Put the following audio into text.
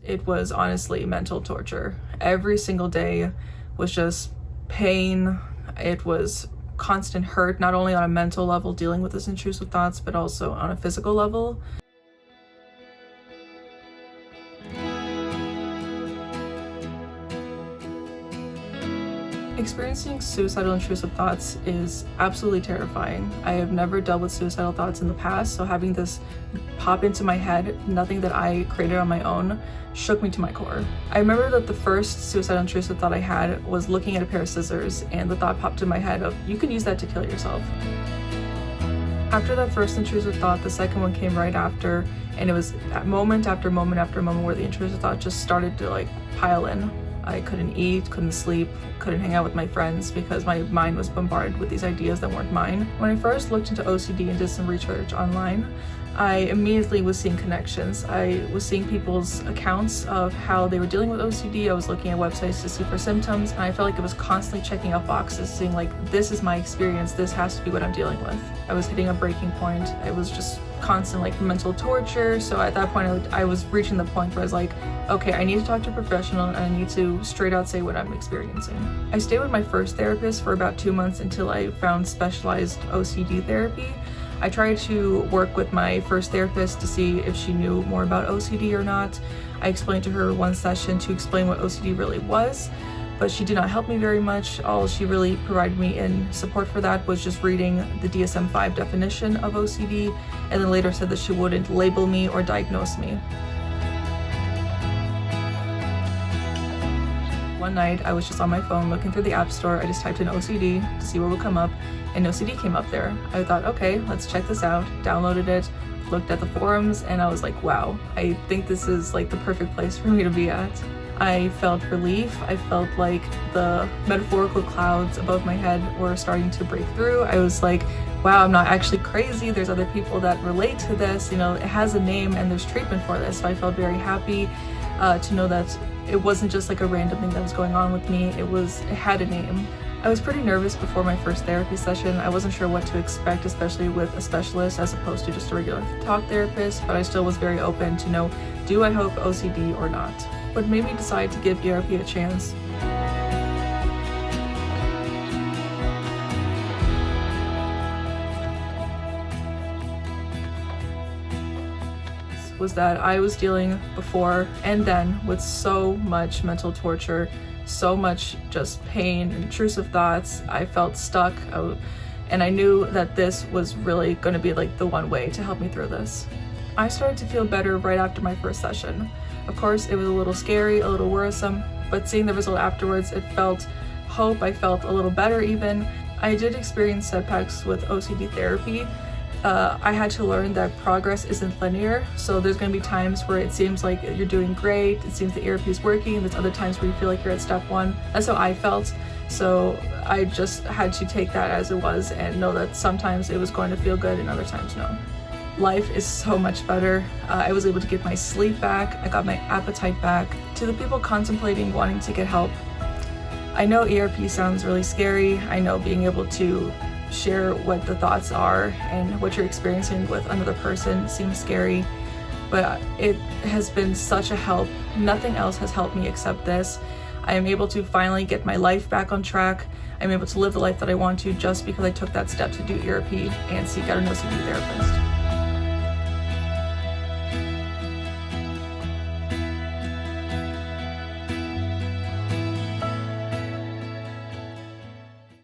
it was honestly mental torture. Every single day was just pain. It was constant hurt, not only on a mental level dealing with this intrusive thoughts, but also on a physical level. Experiencing suicidal intrusive thoughts is absolutely terrifying. I have never dealt with suicidal thoughts in the past, so having this pop into my head, nothing that I created on my own, shook me to my core. I remember that the first suicidal intrusive thought I had was looking at a pair of scissors, and the thought popped in my head of, you can use that to kill yourself. After that first intrusive thought, the second one came right after, and it was moment after moment after moment where the intrusive thought just started to like pile in. I couldn't eat, couldn't sleep, couldn't hang out with my friends because my mind was bombarded with these ideas that weren't mine. When I first looked into OCD and did some research online, I immediately was seeing connections. I was seeing people's accounts of how they were dealing with OCD. I was looking at websites to see for symptoms, and I felt like it was constantly checking off boxes, saying like, this is my experience, this has to be what I'm dealing with. I was hitting a breaking point. It was just constant like mental torture. So at that point, I was reaching the point where I was like, okay, I need to talk to a professional and I need to straight out say what I'm experiencing. I stayed with my first therapist for about 2 months until I found specialized OCD therapy. I tried to work with my first therapist to see if she knew more about OCD or not. I explained to her one session to explain what OCD really was, but she did not help me very much. All she really provided me in support for that was just reading the DSM-5 definition of OCD, and then later said that she wouldn't label me or diagnose me. One night, I was just on my phone looking through the app store. I just typed in OCD to see what would come up, and OCD came up there. I thought, okay, let's check this out. Downloaded it, looked at the forums, and I was like, wow, I think this is like the perfect place for me to be at. I felt relief. I felt like the metaphorical clouds above my head were starting to break through. I was like, wow, I'm not actually crazy. There's other people that relate to this. You know, it has a name and there's treatment for this. So I felt very happy to know that it wasn't just like a random thing that was going on with me. It had a name. I was pretty nervous before my first therapy session. I wasn't sure what to expect, especially with a specialist as opposed to just a regular talk therapist, but I still was very open to know, do I have OCD or not? What made me decide to give ERP a chance was that I was dealing before and then with so much mental torture, so much just pain, intrusive thoughts. I felt stuck, and I knew that this was really going to be like the one way to help me through this. I started to feel better right after my first session. Of course, it was a little scary, a little worrisome, but seeing the result afterwards, it felt hope. I felt a little better even. I did experience setbacks with OCD therapy. I had to learn that progress isn't linear, so there's going to be times where it seems like you're doing great, it seems the ERP is working, and there's other times where you feel like you're at step one. That's how I felt, so I just had to take that as it was and know that sometimes it was going to feel good and other times no. Life is so much better. I was able to get my sleep back, I got my appetite back. To the people contemplating wanting to get help, I know ERP sounds really scary. I know being able to share what the thoughts are and what you're experiencing with another person seems scary, but it has been such a help. Nothing else has helped me except this. I am able to finally get my life back on track. I'm able to live the life that I want to just because I took that step to do ERP and seek out an OCD therapist.